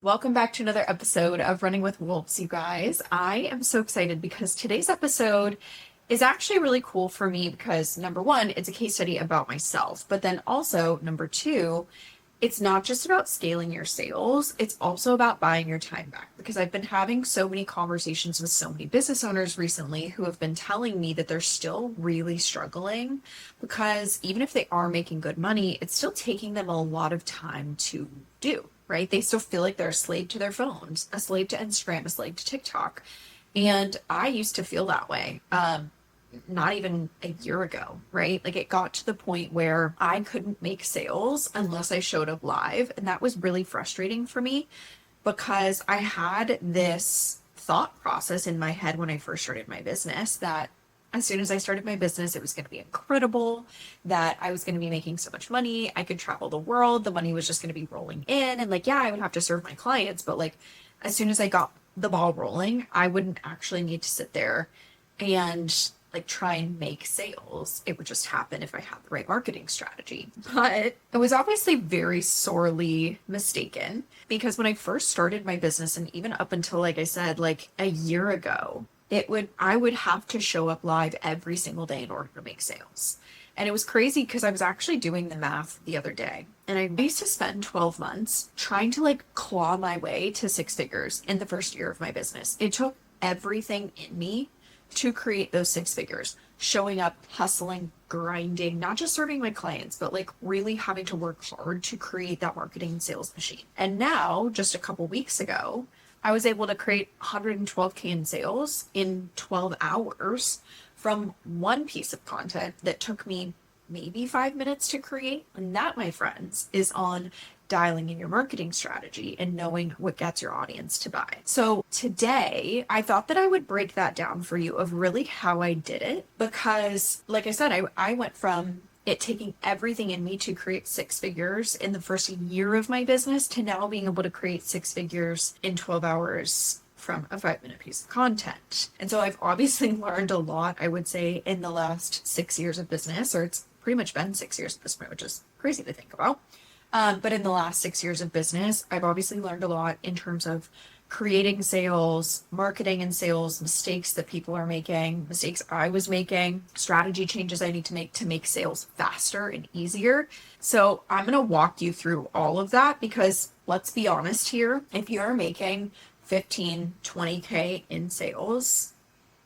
Welcome back to another episode of Running with Wolves, you guys. I am so excited because today's episode is actually really cool for me because number one, it's a case study about myself, but then also number two, it's not just about scaling your sales, it's also about buying your time back because I've been having so many conversations with so many business owners recently who have been telling me that they're still really struggling because even if they are making good money, it's still taking them a lot of time to do, right? They still feel like they're a slave to their phones, a slave to Instagram, a slave to TikTok. And I used to feel that way. Not even a year ago, right? Like it got to the point where I couldn't make sales unless I showed up live. And that was really frustrating for me because I had this thought process in my head when I first started my business that as soon as I started my business, it was going to be incredible, that I was going to be making so much money. I could travel the world. The money was just going to be rolling in. And like, yeah, I would have to serve my clients, but like, as soon as I got the ball rolling, I wouldn't actually need to sit there and like try and make sales. It would just happen if I had the right marketing strategy. But I was obviously very sorely mistaken because when I first started my business and even up until like I said, like a year ago, I would have to show up live every single day in order to make sales. And it was crazy because I was actually doing the math the other day. And I used to spend 12 months trying to like claw my way to six figures in the first year of my business. It took everything in me to create those six figures, showing up, hustling, grinding, not just serving my clients, but like really having to work hard to create that marketing and sales machine. And now, just a couple weeks ago, I was able to create 112K in sales in 12 hours from one piece of content that took me maybe 5 minutes to create. And that, my friends, is on dialing in your marketing strategy and knowing what gets your audience to buy. So today I thought that I would break that down for you of really how I did it because like I said, I went from it taking everything in me to create six figures in the first year of my business to now being able to create six figures in 12 hours from a 5 minute piece of content. And so I've obviously learned a lot, I would say, in the last 6 years of business, or it's pretty much been 6 years at this point, which is crazy to think about. But in the last 6 years of business, I've obviously learned a lot in terms of creating sales, marketing and sales, mistakes that people are making, mistakes I was making, strategy changes I need to make sales faster and easier. So I'm going to walk you through all of that because let's be honest here, if you're making 15, 20K in sales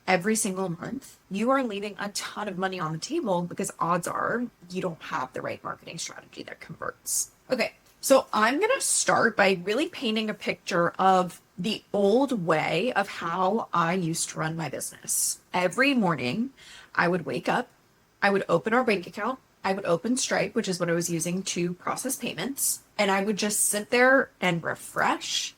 every single month, you are leaving a ton of money on the table because odds are you don't have the right marketing strategy that converts. Okay, so I'm going to start by really painting a picture of the old way of how I used to run my business. Every morning, I would wake up, I would open our bank account, I would open Stripe, which is what I was using to process payments, and I would just sit there and refresh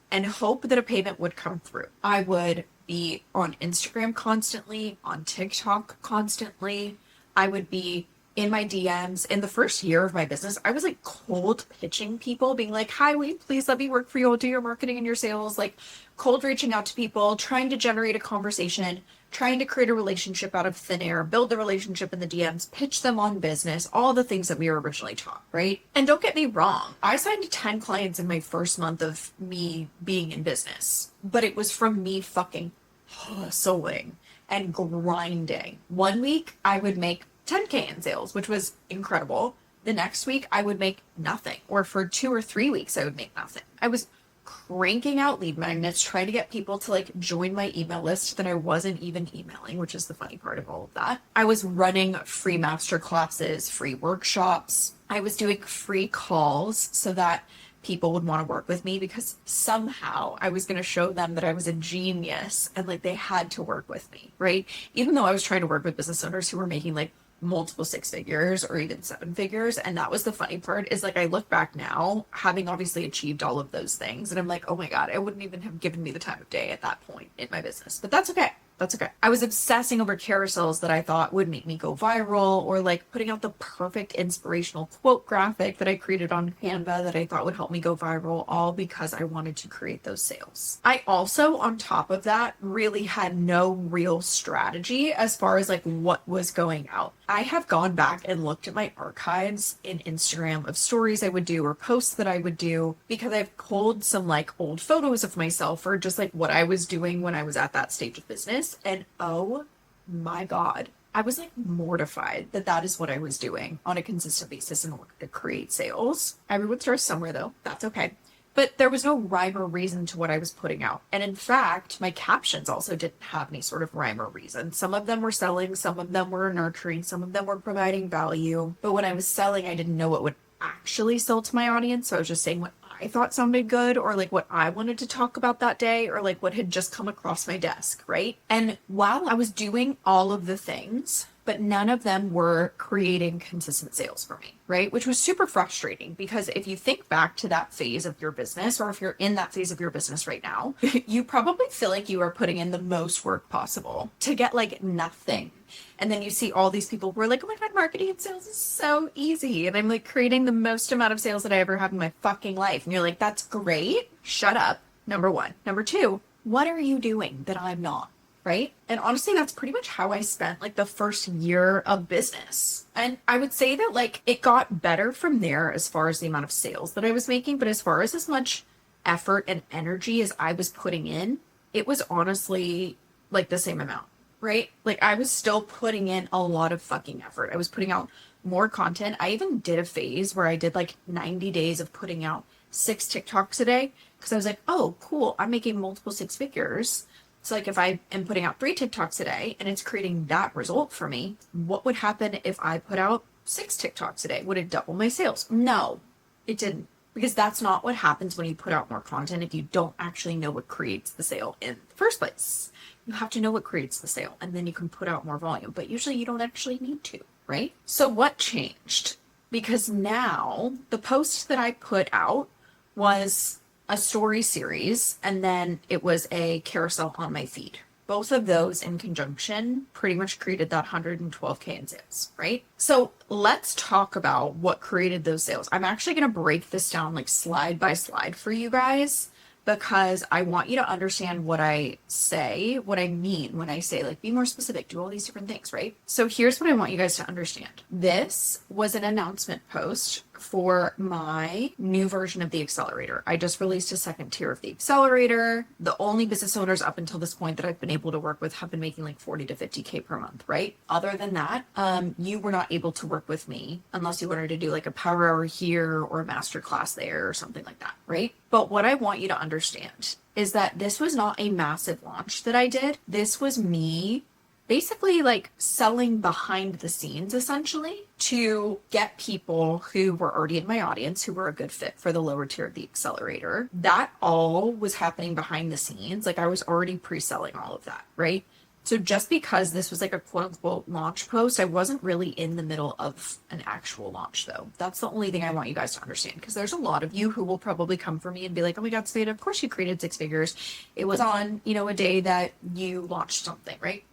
and hope that a payment would come through. I would be on Instagram constantly, on TikTok constantly. I would be in my DMs. In the first year of my business, I was like cold pitching people, being like, hi, will you please let me work for you? I'll do your marketing and your sales. Like cold reaching out to people, trying to generate a conversation, trying to create a relationship out of thin air, build the relationship in the DMs, pitch them on business, all the things that we were originally taught, right? And don't get me wrong, I signed 10 clients in my first month of me being in business, but it was from me fucking hustling and grinding. One week I would make 10K in sales, which was incredible. The next week I would make nothing, or for 2 or 3 weeks I would make nothing. I was cranking out lead magnets, trying to get people to like join my email list that I wasn't even emailing, which is the funny part of all of that. I was running free master classes, free workshops. I was doing free calls so that people would want to work with me because somehow I was going to show them that I was a genius and like they had to work with me, right? Even though I was trying to work with business owners who were making like multiple six figures or even seven figures. And that was the funny part is like, I look back now, having obviously achieved all of those things. And I'm like, oh my God, I wouldn't even have given me the time of day at that point in my business, but that's okay. That's okay. I was obsessing over carousels that I thought would make me go viral, or like putting out the perfect inspirational quote graphic that I created on Canva that I thought would help me go viral, all because I wanted to create those sales. I also, on top of that, really had no real strategy as far as like what was going out. I have gone back and looked at my archives in Instagram of stories I would do or posts that I would do, because I've pulled some like old photos of myself or just like what I was doing when I was at that stage of business. And oh my God, I was like mortified that that is what I was doing on a consistent basis in order to create sales. Everyone starts somewhere though. That's okay. But there was no rhyme or reason to what I was putting out. And in fact, my captions also didn't have any sort of rhyme or reason. Some of them were selling, some of them were nurturing, some of them were providing value. But when I was selling, I didn't know what would actually sell to my audience. So I was just saying what I thought sounded good, or like what I wanted to talk about that day, or like what had just come across my desk, right? And while I was doing all of the things, but none of them were creating consistent sales for me, right? Which was super frustrating, because if you think back to that phase of your business, or if you're in that phase of your business right now, you probably feel like you are putting in the most work possible to get like nothing. And then you see all these people who are like, oh my God, marketing and sales is so easy. And I'm like creating the most amount of sales that I ever have in my fucking life. And you're like, that's great. Shut up. Number one. Number two, what are you doing that I'm not? Right? And honestly, that's pretty much how I spent like the first year of business. And I would say that like it got better from there as far as the amount of sales that I was making. But as far as much effort and energy as I was putting in, it was honestly like the same amount, right? Like I was still putting in a lot of fucking effort. I was putting out more content. I even did a phase where I did like 90 days of putting out 6 TikToks a day, because I was like, oh, cool. I'm making multiple 6 figures. So like if I am putting out 3 TikToks a day and it's creating that result for me, what would happen if I put out 6 TikToks a day? Would it double my sales? No, it didn't. Because that's not what happens when you put out more content if you don't actually know what creates the sale in the first place. You have to know what creates the sale, and then you can put out more volume. But usually you don't actually need to, right? So what changed? Because now the post that I put out was a story series, and then it was a carousel on my feed. Both of those in conjunction pretty much created that 112K in sales, right? So let's talk about what created those sales. I'm actually going to break this down like slide by slide for you guys, because I want you to understand what I say, what I mean when I say like, be more specific, do all these different things, right? So here's what I want you guys to understand. This was an announcement post for my new version of the accelerator. I just released a second tier of the accelerator. The only business owners up until this point that I've been able to work with have been making like 40 to 50K per month, right? Other than that, you were not able to work with me unless you wanted to do like a power hour here or a master class there or something like that, right? But what I want you to understand is that this was not a massive launch that I did. This was me basically like selling behind the scenes essentially to get people who were already in my audience, who were a good fit for the lower tier of the accelerator. That all was happening behind the scenes. Like I was already pre-selling all of that, right? So just because this was like a quote unquote launch post, I wasn't really in the middle of an actual launch though. That's the only thing I want you guys to understand, because there's a lot of you who will probably come for me and be like, oh my God, Savannah, of course you created 6 figures. It was on, a day that you launched something, right?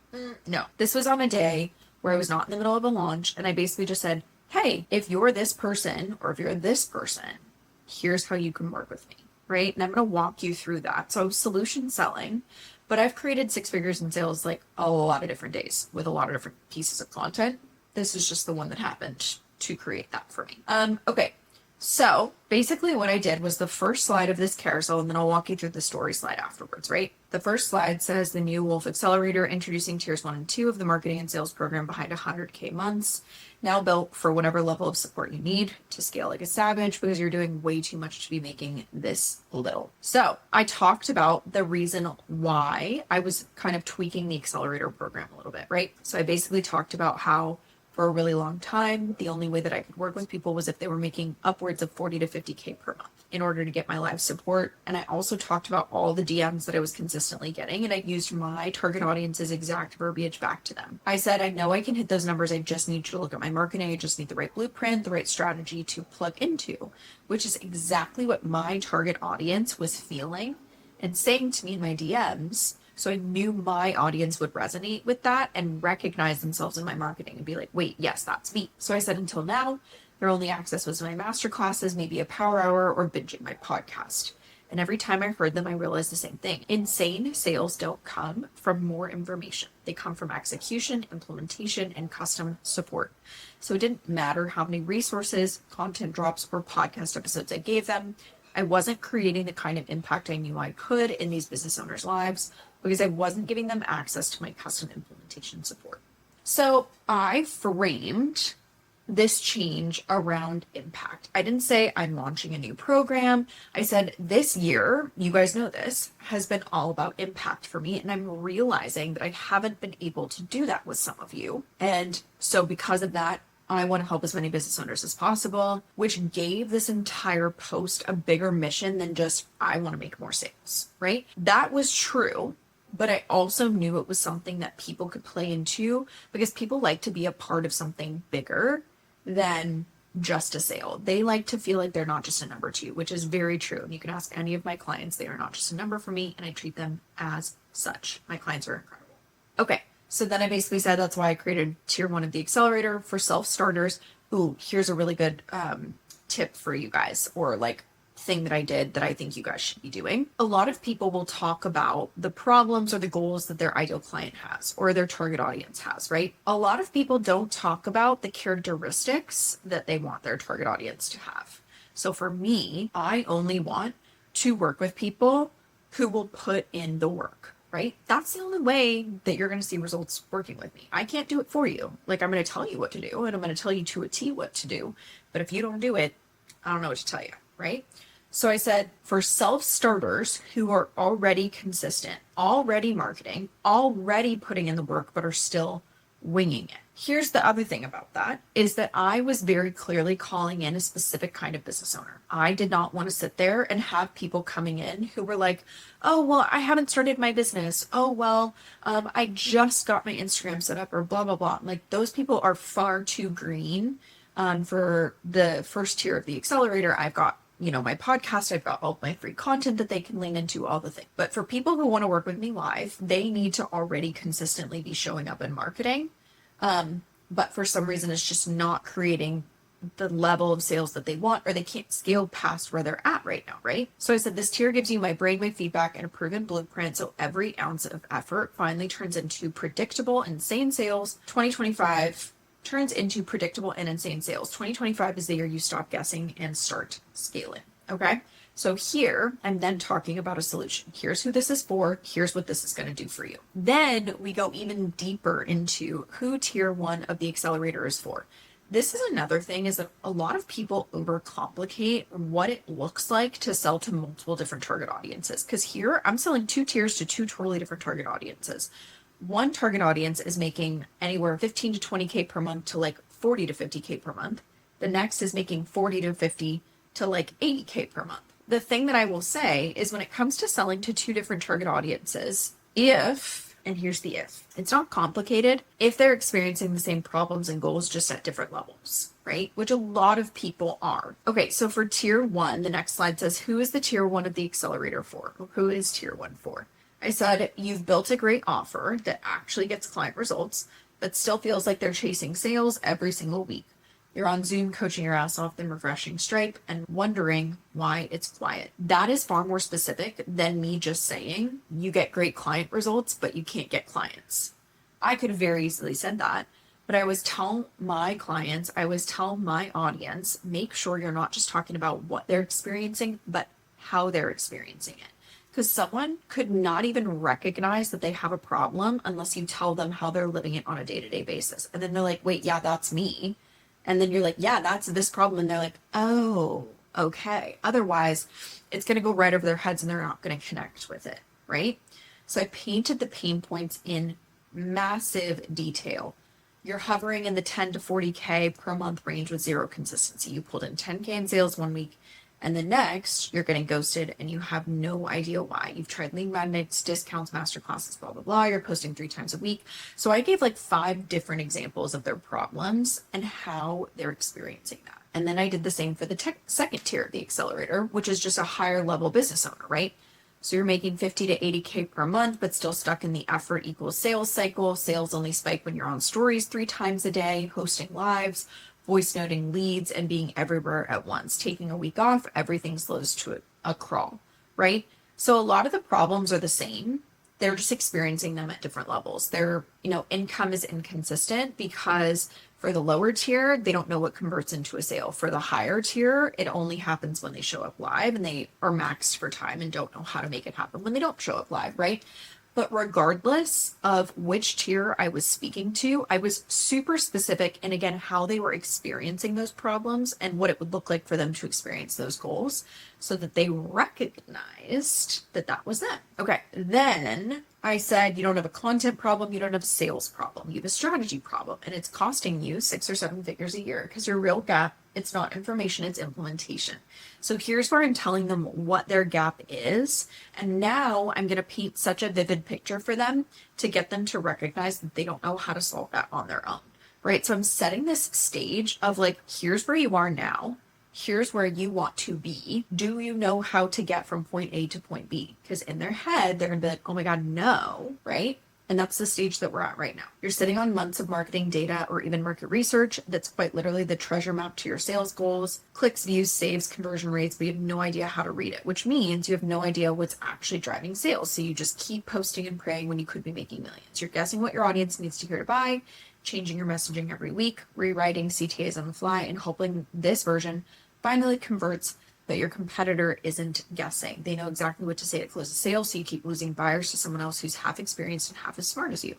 No, this was on a day where I was not in the middle of a launch. And I basically just said, hey, if you're this person or if you're this person, here's how you can work with me, right? And I'm going to walk you through that. So solution selling. But I've created 6 figures in sales like a lot of different days with a lot of different pieces of content. This is just the one that happened to create that for me. Okay. So basically what I did was the first slide of this carousel, and then I'll walk you through the story slide afterwards, right? The first slide says the new Wolf Accelerator, introducing tiers 1 and 2 of the marketing and sales program behind 100K months, now built for whatever level of support you need to scale like a savage, because you're doing way too much to be making this little. So I talked about the reason why I was kind of tweaking the accelerator program a little bit, right? So I basically talked about how for a really long time, the only way that I could work with people was if they were making upwards of 40 to 50K per month in order to get my live support. And I also talked about all the DMs that I was consistently getting, and I used my target audience's exact verbiage back to them. I said, I know I can hit those numbers. I just need you to look at my marketing. I just need the right blueprint, the right strategy to plug into, which is exactly what my target audience was feeling and saying to me in my DMs. So I knew my audience would resonate with that and recognize themselves in my marketing and be like, wait, yes, that's me. So I said, until now, their only access was my master classes, maybe a power hour, or binging my podcast. And every time I heard them, I realized the same thing. Insane sales don't come from more information. They come from execution, implementation, and custom support. So it didn't matter how many resources, content drops, or podcast episodes I gave them. I wasn't creating the kind of impact I knew I could in these business owners' lives because I wasn't giving them access to my custom implementation support. So I framed this change around impact. I didn't say I'm launching a new program. I said this year, you guys know this, has been all about impact for me. And I'm realizing that I haven't been able to do that with some of you. And so because of that, I want to help as many business owners as possible, which gave this entire post a bigger mission than just, I want to make more sales, right? That was true. But I also knew it was something that people could play into because people like to be a part of something bigger than just a sale. They like to feel like they're not just a number to you, which is very true. And you can ask any of my clients, they are not just a number for me, and I treat them as such. My clients are incredible. Okay, so then I basically said that's why I created tier 1 of the accelerator for self-starters. Ooh, here's a really good tip for you guys, or like thing that I did that I think you guys should be doing. A lot of people will talk about the problems or the goals that their ideal client has or their target audience has, right? A lot of people don't talk about the characteristics that they want their target audience to have. So for me, I only want to work with people who will put in the work, right? That's the only way that you're going to see results working with me. I can't do it for you. Like, I'm going to tell you what to do and I'm going to tell you to a T what to do. But if you don't do it, I don't know what to tell you, right? So I said, for self-starters who are already consistent, already marketing, already putting in the work, but are still winging it. Here's the other thing about that is that I was very clearly calling in a specific kind of business owner. I did not want to sit there and have people coming in who were like, oh, well, I haven't started my business. Oh, well, I just got my Instagram set up or blah, blah, blah. Like, those people are far too green. For the first tier of the accelerator, I've got my podcast, I've got all my free content that they can lean into, all the things. But for people who want to work with me live, they need to already consistently be showing up in marketing. But for some reason, it's just not creating the level of sales that they want, or they can't scale past where they're at right now, right? So I said, this tier gives you my brainwave feedback and a proven blueprint. So every ounce of effort finally turns into predictable, insane sales. 2025 turns into predictable and insane sales. 2025 is the year you stop guessing and start scaling. Okay. So here I'm then talking about a solution. Here's who this is for. Here's what this is going to do for you. Then we go even deeper into who tier 1 of the accelerator is for. This is another thing, is that a lot of people overcomplicate what it looks like to sell to multiple different target audiences. Because here I'm selling 2 tiers to 2 totally different target audiences. One target audience is making anywhere 15 to 20K per month to like 40 to 50K per month. The next is making 40 to 50 to like 80K per month. The thing that I will say is when it comes to selling to 2 different target audiences, and here's the if, it's not complicated if they're experiencing the same problems and goals just at different levels, right? Which a lot of people are. Okay, so for tier 1, the next slide says, who is the tier 1 of the accelerator for? Who is tier 1 for? I said, you've built a great offer that actually gets client results, but still feels like they're chasing sales every single week. You're on Zoom coaching your ass off, then refreshing Stripe and wondering why it's quiet. That is far more specific than me just saying you get great client results, but you can't get clients. I could have very easily said that, but I always tell my clients, I always tell my audience, make sure you're not just talking about what they're experiencing, but how they're experiencing it. Because someone could not even recognize that they have a problem unless you tell them how they're living it on a day-to-day basis. And then they're like, wait, yeah, that's me. And then you're like, yeah, that's this problem. And they're like, oh, okay. Otherwise, it's going to go right over their heads and they're not going to connect with it, right? So I painted the pain points in massive detail. You're hovering in the 10 to 40K per month range with zero consistency. You pulled in 10K in sales one week, and the next you're getting ghosted and you have no idea why. You've tried lead magnets, discounts, masterclasses, blah, blah, blah. You're posting 3 times a week. So I gave like 5 different examples of their problems and how they're experiencing that. And then I did the same for the second tier of the accelerator, which is just a higher level business owner, right? So you're making 50 to 80K per month, but still stuck in the effort equals sales cycle. Sales only spike when you're on stories 3 times a day, hosting lives, voice noting leads, and being everywhere at once. Taking a week off, everything slows to a crawl, right? So a lot of the problems are the same. They're just experiencing them at different levels. Their, income is inconsistent because for the lower tier, they don't know what converts into a sale. For the higher tier, it only happens when they show up live and they are maxed for time and don't know how to make it happen when they don't show up live, right? But regardless of which tier I was speaking to, I was super specific in, again, how they were experiencing those problems and what it would look like for them to experience those goals so that they recognized that that was them. Okay, then I said, you don't have a content problem, you don't have a sales problem, you have a strategy problem, and it's costing you 6 or 7 figures a year because your real gap, it's not information, it's implementation. So here's where I'm telling them what their gap is. And now I'm going to paint such a vivid picture for them to get them to recognize that they don't know how to solve that on their own, right? So I'm setting this stage of like, here's where you are now. Here's where you want to be. Do you know how to get from point A to point B? Because in their head, they're going to be like, oh my God, no, right? And that's the stage that we're at right now. You're sitting on months of marketing data or even market research that's quite literally the treasure map to your sales goals, clicks, views, saves, conversion rates, but you have no idea how to read it, which means you have no idea what's actually driving sales. So you just keep posting and praying when you could be making millions. You're guessing what your audience needs to hear to buy, changing your messaging every week, rewriting CTAs on the fly, and hoping this version finally converts, but your competitor isn't guessing. They know exactly what to say to close a sale, so you keep losing buyers to someone else who's half experienced and half as smart as you.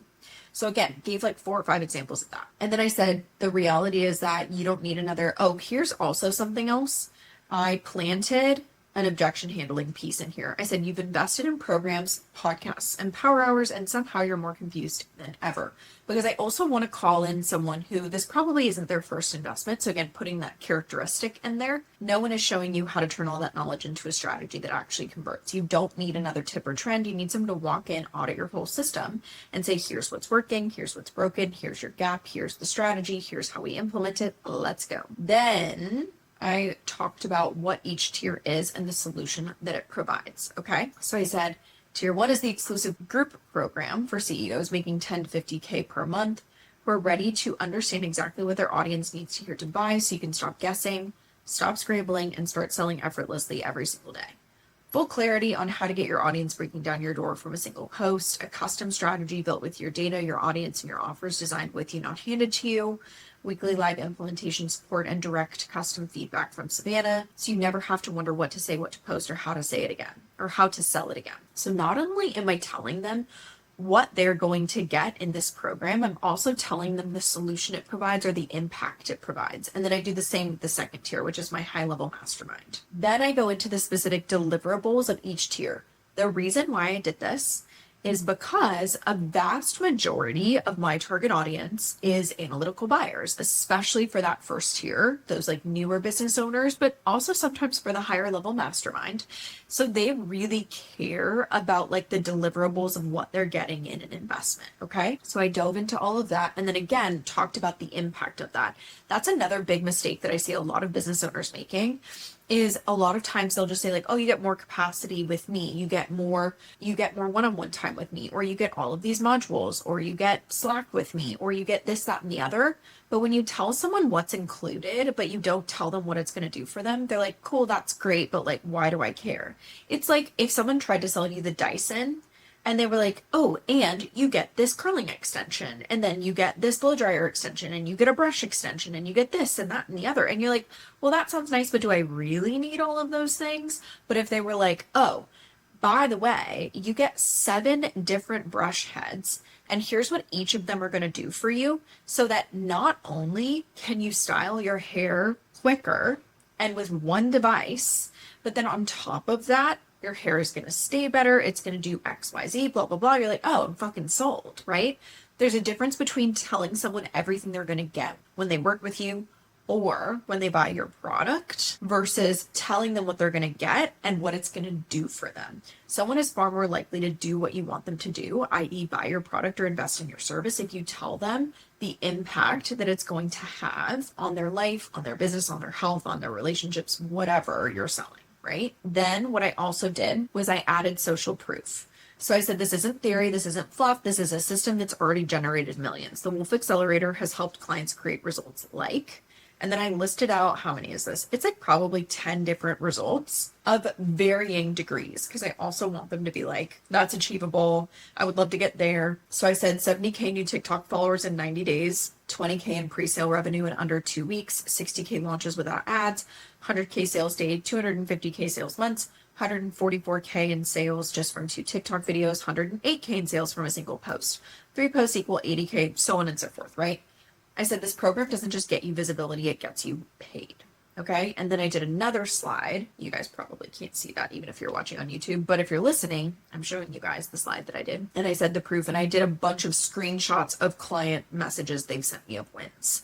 So again, gave like 4 or 5 examples of that. And then I said, the reality is that you don't need another, oh, here's also something else. I planted an objection handling piece in here. I said, you've invested in programs, podcasts, and power hours, and somehow you're more confused than ever. Because I also want to call in someone who this probably isn't their first investment. So again, putting that characteristic in there. No one is showing you how to turn all that knowledge into a strategy that actually converts. You don't need another tip or trend. You need someone to walk in, audit your whole system, and say, here's what's working, here's what's broken, here's your gap, here's the strategy, here's how we implement it. Let's go. Then I talked about what each tier is and the solution that it provides. Okay. So I said, tier 1 is the exclusive group program for CEOs making 10 to 50K per month who are ready to understand exactly what their audience needs to hear to buy so you can stop guessing, stop scrambling, and start selling effortlessly every single day. Full clarity on how to get your audience breaking down your door from a single post, a custom strategy built with your data, your audience, and your offers designed with you, not handed to you, weekly live implementation support, and direct custom feedback from Savannah, so you never have to wonder what to say, what to post, or how to say it again, or how to sell it again. So not only am I telling them what they're going to get in this program, I'm also telling them the solution it provides or the impact it provides. And then I do the same with the second tier, which is my high-level mastermind. Then I go into the specific deliverables of each tier. The reason why I did this is because a vast majority of my target audience is analytical buyers, especially for that first tier, those like newer business owners, but also sometimes for the higher level mastermind. So they really care about like the deliverables of what they're getting in an investment. Okay. So I dove into all of that. And then again, talked about the impact of that. That's another big mistake that I see a lot of business owners making. Is a lot of times they'll just say like, oh, you get more capacity with me. You get more one-on-one time with me, or you get all of these modules, or you get Slack with me, or you get this, that, and the other. But when you tell someone what's included, but you don't tell them what it's going to do for them, they're like, cool, that's great. But like, why do I care? It's like if someone tried to sell you the Dyson and they were like, oh, and you get this curling extension, and then you get this blow dryer extension, and you get a brush extension, and you get this and that and the other. And you're like, well, that sounds nice, but do I really need all of those things? But if they were like, oh, by the way, you get 7 different brush heads, and here's what each of them are going to do for you, so that not only can you style your hair quicker and with one device, but then on top of that, your hair is going to stay better. It's going to do X, Y, Z, blah, blah, blah. You're like, oh, I'm fucking sold, right? There's a difference between telling someone everything they're going to get when they work with you or when they buy your product versus telling them what they're going to get and what it's going to do for them. Someone is far more likely to do what you want them to do, i.e. buy your product or invest in your service, if you tell them the impact that it's going to have on their life, on their business, on their health, on their relationships, whatever you're selling. right? Then what I also did was I added social proof. So I said, this isn't theory, this isn't fluff, this is a system that's already generated millions. The Wolf Accelerator has helped clients create results like, and then I listed out, how many is this? It's like probably 10 different results of varying degrees, because I also want them to be like, that's achievable. I would love to get there. So I said 70K new TikTok followers in 90 days, 20K in pre-sale revenue in under 2 weeks, 60K launches without ads, 100K sales day, 250K sales months, 144K in sales just from 2 TikTok videos, 108K in sales from a single post. 3 posts equal 80K, so on and so forth, right? I said this program doesn't just get you visibility, it gets you paid. Okay. And then I did another slide. You guys probably can't see that even if you're watching on YouTube, but if you're listening, I'm showing you guys the slide that I did. And I said the proof, and I did a bunch of screenshots of client messages they've sent me of wins.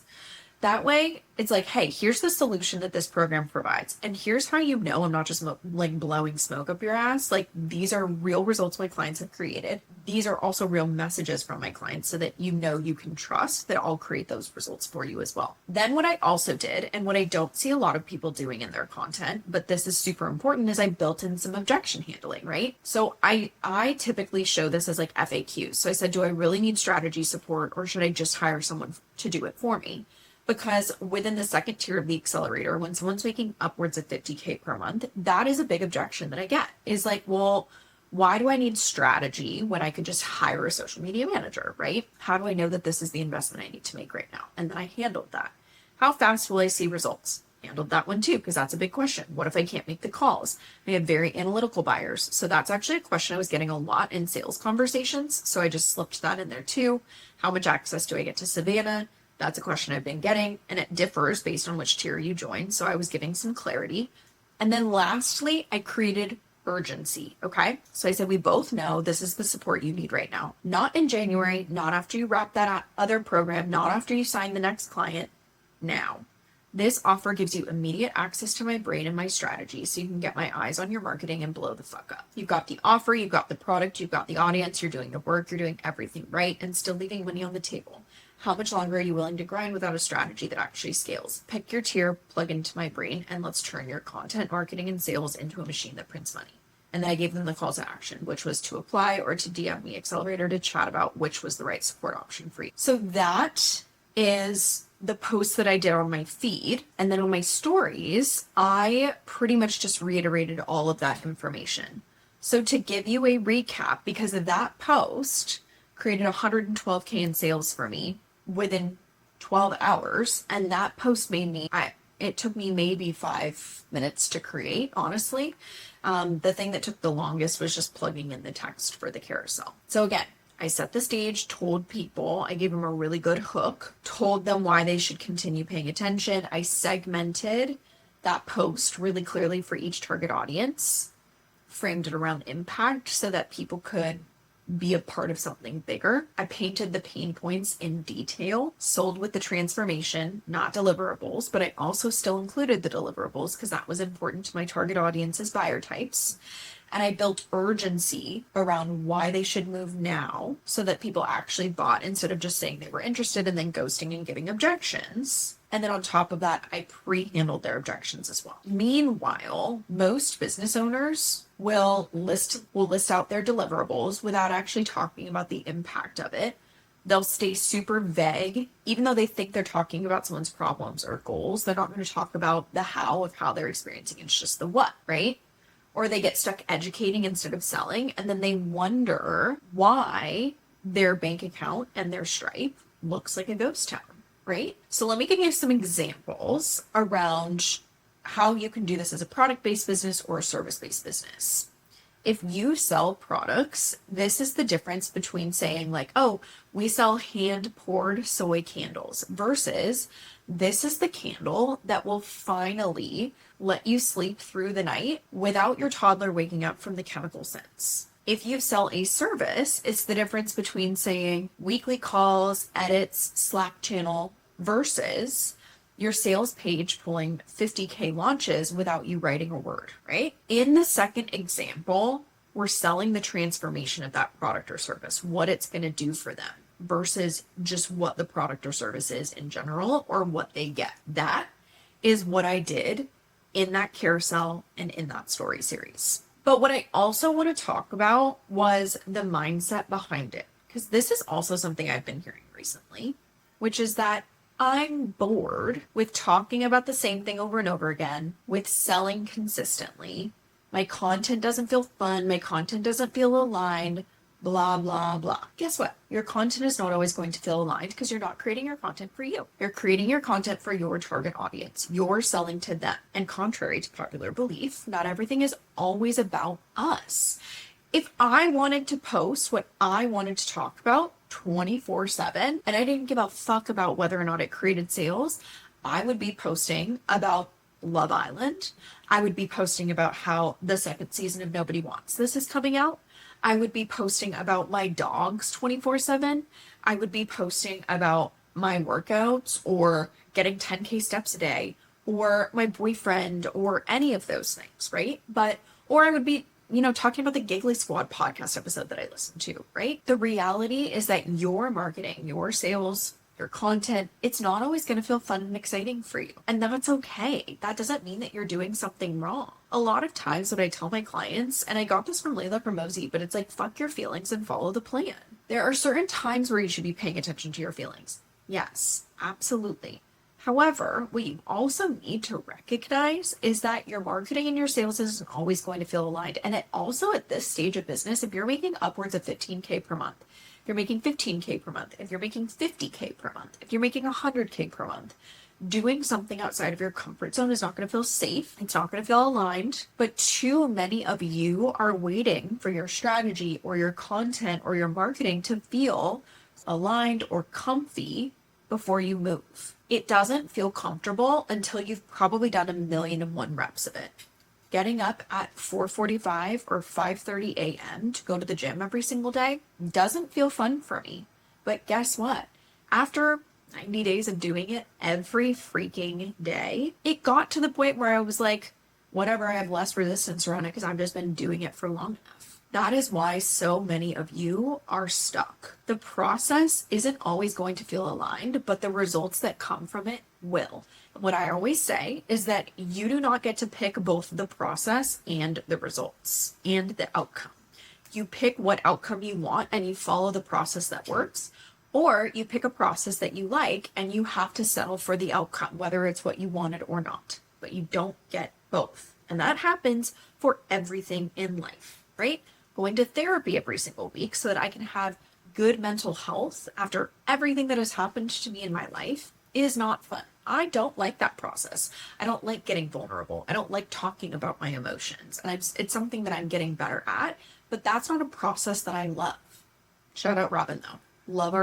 That way, it's like, hey, here's the solution that this program provides. And here's how you know I'm not just like blowing smoke up your ass. Like, these are real results my clients have created. These are also real messages from my clients so that you know you can trust that I'll create those results for you as well. Then what I also did, and what I don't see a lot of people doing in their content, but this is super important, is I built in some objection handling, right? So I typically show this as like FAQs. So I said, do I really need strategy support, or should I just hire someone to do it for me? Because within the second tier of the accelerator, when someone's making upwards of 50K per month, that is a big objection that I get, is like, well, why do I need strategy when I could just hire a social media manager, right? How do I know that this is the investment I need to make right now? And then I handled that. How fast will I see results? Handled that one too, because that's a big question. What if I can't make the calls? I have very analytical buyers. So that's actually a question I was getting a lot in sales conversations. So I just slipped that in there too. How much access do I get to Savannah? That's a question I've been getting, and it differs based on which tier you join. So I was giving some clarity. And then lastly, I created urgency. Okay. So I said, we both know this is the support you need right now. Not in January, not after you wrap that other program, not after you sign the next client. Now, this offer gives you immediate access to my brain and my strategy, so you can get my eyes on your marketing and blow the fuck up. You've got the offer, you've got the product, you've got the audience, you're doing the work, you're doing everything right, and still leaving money on the table. How much longer are you willing to grind without a strategy that actually scales? Pick your tier, plug into my brain, and let's turn your content, marketing, and sales into a machine that prints money. And then I gave them the call to action, which was to apply or to DM me Accelerator to chat about which was the right support option for you. So that is the post that I did on my feed. And then on my stories, I pretty much just reiterated all of that information. So to give you a recap, because of that post created 112K in sales for me within 12 hours. And that post made me, it took me maybe 5 minutes to create, honestly. The thing that took the longest was just plugging in the text for the carousel. So again, I set the stage, told people, I gave them a really good hook, told them why they should continue paying attention. I segmented that post really clearly for each target audience, framed it around impact so that people could be a part of something bigger. I painted the pain points in detail, sold with the transformation, not deliverables, but I also still included the deliverables because that was important to my target audience's buyer types. And I built urgency around why they should move now so that people actually bought instead of just saying they were interested and then ghosting and giving objections. And then on top of that, I pre-handled their objections as well. Meanwhile, most business owners will list out their deliverables without actually talking about the impact of it. They'll stay super vague, even though they think they're talking about someone's problems or goals. They're not going to talk about the how of how they're experiencing it. It's just the what, right? Or they get stuck educating instead of selling, and then they wonder why their bank account and their Stripe looks like a ghost town, right? So let me give you some examples around how you can do this as a product-based business or a service-based business. If you sell products, this is the difference between saying like, oh, we sell hand-poured soy candles versus this is the candle that will finally let you sleep through the night without your toddler waking up from the chemical scents. If you sell a service, it's the difference between saying weekly calls, edits, Slack channel versus your sales page pulling 50K launches without you writing a word, right? In the second example, we're selling the transformation of that product or service, what it's going to do for them versus just what the product or service is in general or what they get. That is what I did in that carousel and in that story series. But what I also want to talk about was the mindset behind it, because this is also something I've been hearing recently, which is that I'm bored with talking about the same thing over and over again, with selling consistently. My content doesn't feel fun. My content doesn't feel aligned, blah, blah, blah. Guess what? Your content is not always going to feel aligned because you're not creating your content for you. You're creating your content for your target audience. You're selling to them. And contrary to popular belief, not everything is always about us. If I wanted to post what I wanted to talk about 24/7, and I didn't give a fuck about whether or not it created sales, I would be posting about Love Island. I would be posting about how the second season of Nobody Wants This is coming out. I would be posting about my dogs 24/7. I would be posting about my workouts or getting 10K steps a day or my boyfriend or any of those things, right? Or I would be, talking about the Giggly Squad podcast episode that I listened to, right? The reality is that your marketing, your sales, your content, it's not always going to feel fun and exciting for you. And that's okay. That doesn't mean that you're doing something wrong. A lot of times what I tell my clients, and I got this from Layla Promosi, but it's like, fuck your feelings and follow the plan. There are certain times where you should be paying attention to your feelings. Yes, absolutely. However, what you also need to recognize is that your marketing and your sales isn't always going to feel aligned. And also at this stage of business, if you're making upwards of 15K per month, if you're making 15K per month, if you're making 50K per month, if you're making 100K per month, doing something outside of your comfort zone is not going to feel safe. It's not going to feel aligned. But too many of you are waiting for your strategy or your content or your marketing to feel aligned or comfy before you move. It doesn't feel comfortable until you've probably done 1,000,001 reps of it. Getting up at 4:45 or 5:30 a.m. to go to the gym every single day doesn't feel fun for me. But guess what? After 90 days of doing it every freaking day, it got to the point where I was like, whatever, I have less resistance around it because I've just been doing it for long enough. That is why so many of you are stuck. The process isn't always going to feel aligned, but the results that come from it will. What I always say is that you do not get to pick both the process and the results and the outcome. You pick what outcome you want and you follow the process that works, or you pick a process that you like and you have to settle for the outcome, whether it's what you wanted or not, but you don't get both. And that happens for everything in life, right? Going to therapy every single week so that I can have good mental health after everything that has happened to me in my life is not fun. I don't like that process. I don't like getting vulnerable. I don't like talking about my emotions. And it's something that I'm getting better at, but that's not a process that I love. Shout out Robin though. Love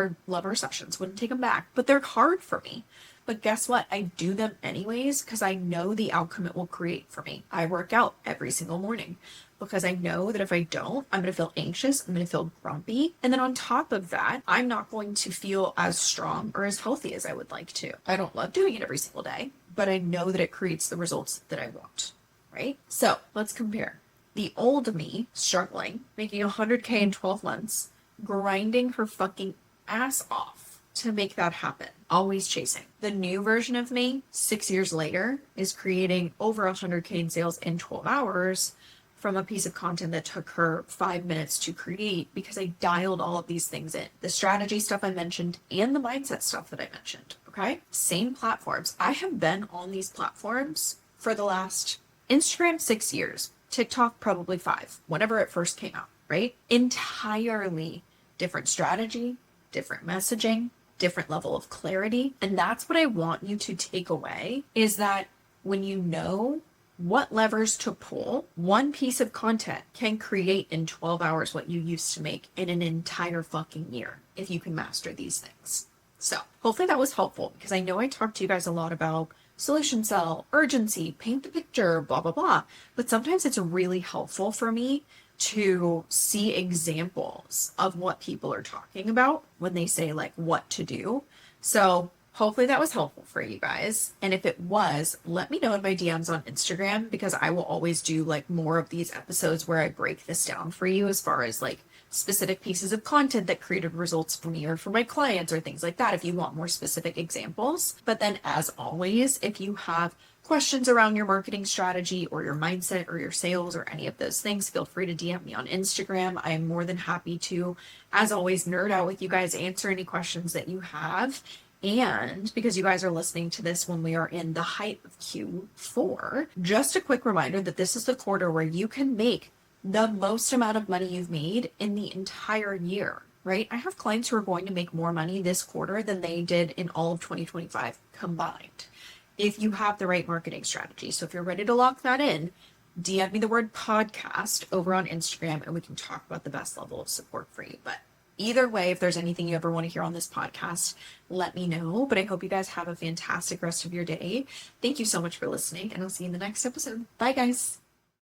our sessions. Wouldn't take them back, but they're hard for me. But guess what? I do them anyways because I know the outcome it will create for me. I work out every single morning because I know that if I don't, I'm going to feel anxious. I'm going to feel grumpy. And then on top of that, I'm not going to feel as strong or as healthy as I would like to. I don't love doing it every single day, but I know that it creates the results that I want, right? So let's compare. The old me, struggling, making 100K in 12 months, grinding her fucking ass off to make that happen. Always chasing. The new version of me, 6 years later, is creating over 100K in sales in 12 hours from a piece of content that took her 5 minutes to create because I dialed all of these things in. The strategy stuff I mentioned and the mindset stuff that I mentioned, okay? Same platforms. I have been on these platforms for the last Instagram 6 years, TikTok probably 5, whenever it first came out, right? Entirely different strategy, different messaging, different level of clarity. And that's what I want you to take away is that when you know what levers to pull, one piece of content can create in 12 hours what you used to make in an entire fucking year if you can master these things. So hopefully that was helpful because I know I talked to you guys a lot about solution sell, urgency, paint the picture, blah, blah, blah. But sometimes it's really helpful for me to see examples of what people are talking about when they say like what to do. So hopefully that was helpful for you guys. And if it was, let me know in my DMs on Instagram because I will always do like more of these episodes where I break this down for you as far as like specific pieces of content that created results for me or for my clients or things like that if you want more specific examples. But then as always, if you have questions around your marketing strategy or your mindset or your sales or any of those things, feel free to DM me on Instagram. I am more than happy to, as always, nerd out with you guys, answer any questions that you have. And because you guys are listening to this when we are in the height of Q4, just a quick reminder that this is the quarter where you can make the most amount of money you've made in the entire year, right? I have clients who are going to make more money this quarter than they did in all of 2025 combined, if you have the right marketing strategy. So if you're ready to lock that in, DM me the word podcast over on Instagram and we can talk about the best level of support for you. But either way, if there's anything you ever want to hear on this podcast, let me know. But I hope you guys have a fantastic rest of your day. Thank you so much for listening, and I'll see you in the next episode. Bye, guys.